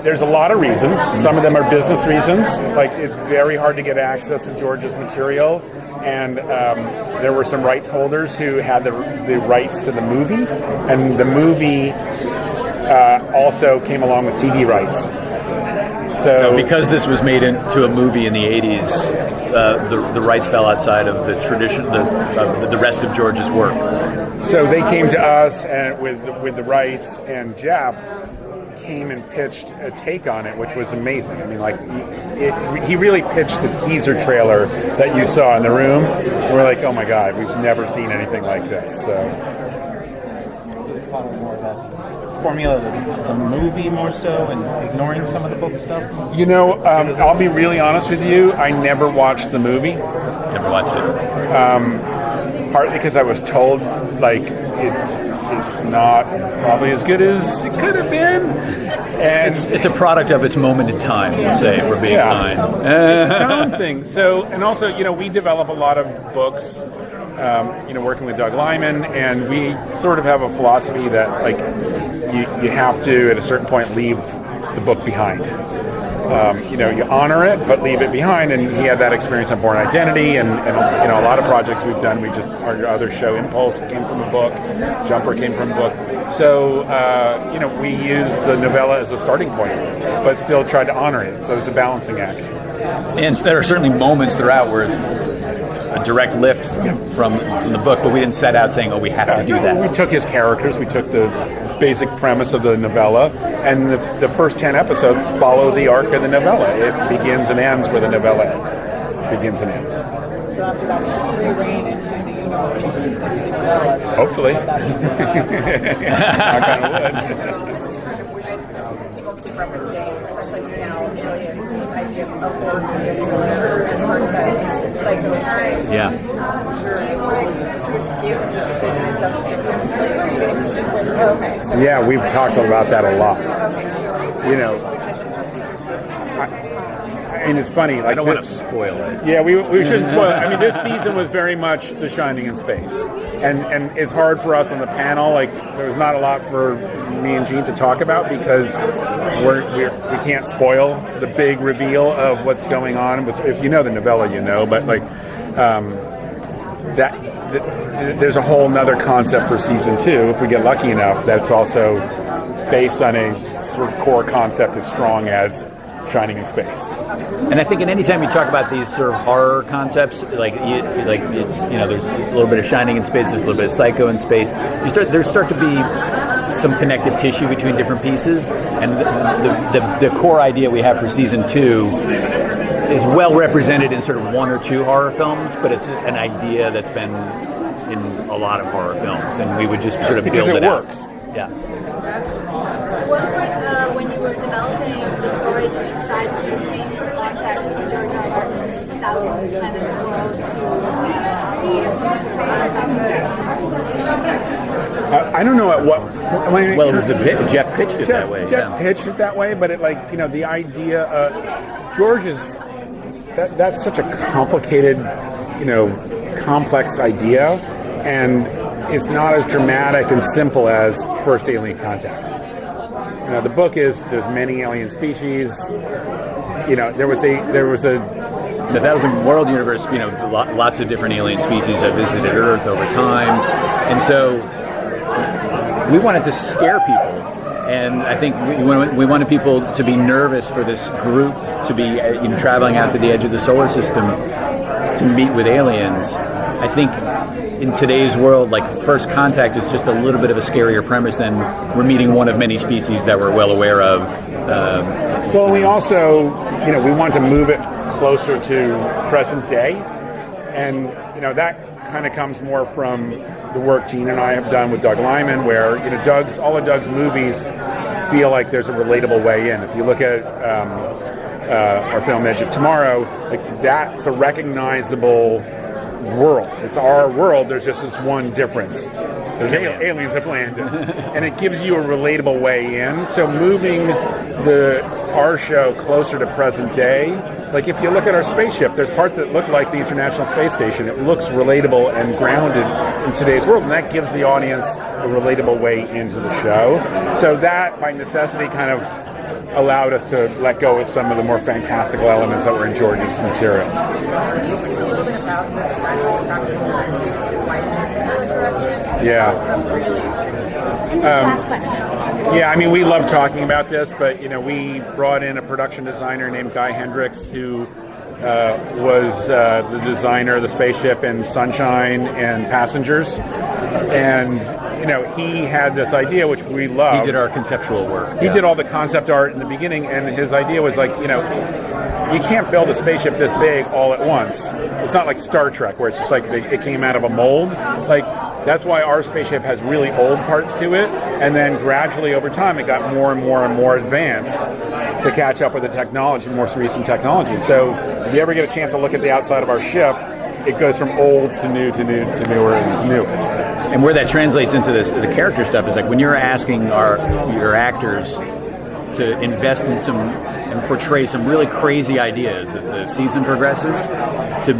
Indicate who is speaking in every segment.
Speaker 1: There's a lot of reasons. Some of them are business reasons. Like, it's very hard to get access to George's material, and there were some rights holders who had the rights to the movie, and the movie also came along with TV rights.
Speaker 2: So because this was made into a movie in the 80s, the rights fell outside of the tradition, the rest of George's work.
Speaker 1: So they came to us and with the rights, and Jeff came and pitched a take on it, which was amazing. I mean, like, he really pitched the teaser trailer that you saw in the room. And we're like, oh my God, we've never seen anything like this. So.
Speaker 3: Follow more of that formula, the movie more so, and ignoring some of the book stuff?
Speaker 1: I'll be really honest with you. I never watched the movie.
Speaker 2: Never watched it.
Speaker 1: Partly because I was told, like, it's not probably as good as it could have been. And
Speaker 2: it's a product of its moment in time, let's say, if we're being kind.
Speaker 1: It's its own thing. So, and also, we develop a lot of books, working with Doug Lyman, and we sort of have a philosophy that, like, you have to, at a certain point, leave the book behind. You honor it, but leave it behind. And he had that experience on Born Identity, and a lot of projects we've done. Our other show, Impulse, came from a book. Jumper came from a book. So, we use the novella as a starting point, but still tried to honor it. So it's a balancing act.
Speaker 2: And there are certainly moments throughout where it's a direct lift from the book, but we didn't set out saying, we have to do that.
Speaker 1: We took his characters, we took the basic premise of the novella, and the first 10 episodes follow the arc of the novella. It begins and ends where the novella begins and ends.
Speaker 4: So after that, free reign into the universe.
Speaker 1: Hopefully. Knock on wood.
Speaker 4: People keep referencing, especially now, aliens, this idea of work and as first psycho and space.
Speaker 2: Yeah.
Speaker 4: Do you want to sort of give these visions of different flavor? Are you going to keep it with, okay. So
Speaker 1: Yeah, we've talked about that a lot.
Speaker 4: Okay, so
Speaker 1: And it's funny. Like,
Speaker 2: I don't want to spoil it.
Speaker 1: Yeah, we shouldn't spoil it. I mean, this season was very much The Shining in space. And it's hard for us on the panel. Like, there was not a lot for me and Gene to talk about because we can't spoil the big reveal of what's going on. If you know the novella, but like there's a whole nother concept for season 2, if we get lucky enough, that's also based on a sort of core concept as strong as Shining in space.
Speaker 2: And I think anytime you talk about these sort of horror concepts, there's a little bit of Shining in space, there's a little bit of Psycho in space. There start to be some connective tissue between different pieces, and the core idea we have for season 2 is well represented in sort of 1 or 2 horror films, but it's an idea that's been in a lot of horror films, and we would just sort of build it out.
Speaker 1: Because it works.
Speaker 2: Yeah.
Speaker 5: When you were developing the story, did you decide to change the context of George R.R. that kind of world to
Speaker 1: I don't know at what.
Speaker 2: Jeff pitched it that way.
Speaker 1: Jeff pitched it that way, but the idea. George is that's such a complicated, complex idea, and it's not as dramatic and simple as First Alien Contact. The book is there's many alien species. There was a
Speaker 2: that was a world universe. Lots of different alien species have visited Earth over time, and so we wanted to scare people. And I think we wanted people to be nervous for this group to be traveling out to the edge of the solar system to meet with aliens. I think in today's world, like, First Contact is just a little bit of a scarier premise than we're meeting one of many species that we're well aware of.
Speaker 1: Well, we also, we want to move it closer to present day, and that kind of comes more from the work Gene and I have done with Doug Lyman, where all of Doug's movies feel like there's a relatable way in. If you look at our film Edge of Tomorrow, like, that's a recognizable world. It's our world. There's just this one difference. There's aliens have landed, and it gives you a relatable way in. So moving the our show closer to present day. Like if you look at our spaceship, there's parts that look like the International Space Station. It looks relatable and grounded in today's world, and that gives the audience a relatable way into the show. So that, by necessity, kind of allowed us to let go of some of the more fantastical elements that were in George's material.
Speaker 4: Can you speak a little bit about the actual practical series and why you took in that direction?
Speaker 1: Yeah.
Speaker 4: Really
Speaker 5: Last question.
Speaker 1: Yeah, I mean, we love talking about this, but, you know, we brought in a production designer named Guy Hendricks, who was the designer of the spaceship in Sunshine and Passengers. And, you know, he had this idea, which we love.
Speaker 2: He did our conceptual work.
Speaker 1: He did all the concept art in the beginning, and his idea was like, you know, you can't build a spaceship this big all at once. It's not like Star Trek, where it's just like it came out of a mold. Like, that's why our spaceship has really old parts to it, and then gradually over time it got more and more and more advanced to catch up with the technology, the most recent technology. So if you ever get a chance to look at the outside of our ship, it goes from old to new to new to newer and newest.
Speaker 2: And where that translates into this, the character stuff is like when you're asking your actors to invest in some and portray some really crazy ideas as the season progresses, to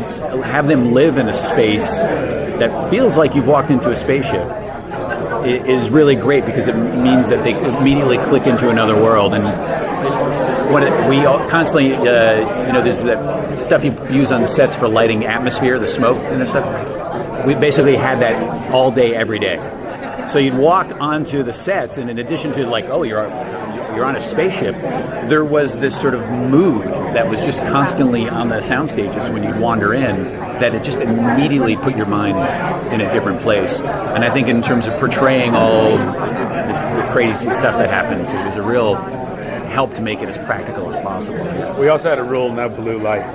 Speaker 2: have them live in a space that feels like you've walked into a spaceship is really great, because it means that they immediately click into another world. And we constantly, there's that stuff you use on the sets for lighting atmosphere, the smoke and stuff. We basically had that all day, every day. So you'd walk onto the sets, and in addition to like, oh, you're on a spaceship, there was this sort of mood that was just constantly on the sound stages when you'd wander in, that it just immediately put your mind in a different place. And I think in terms of portraying all the crazy stuff that happens, it was a real help to make it as practical as possible.
Speaker 1: We also had a rule: no blue light.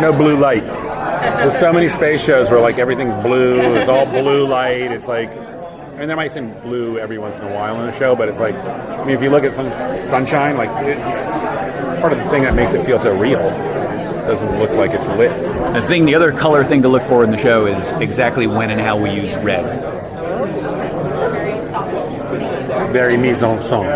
Speaker 1: No blue light. There's so many space shows where like everything's blue, it's all blue light. It's like, I mean, there might seem blue every once in a while in the show, but it's like, I mean, if you look at Sunshine, like part of the thing that makes it feel so real, it doesn't look like it's lit.
Speaker 2: The other color thing to look for in the show is exactly when and how we use red.
Speaker 1: Very mise en scène.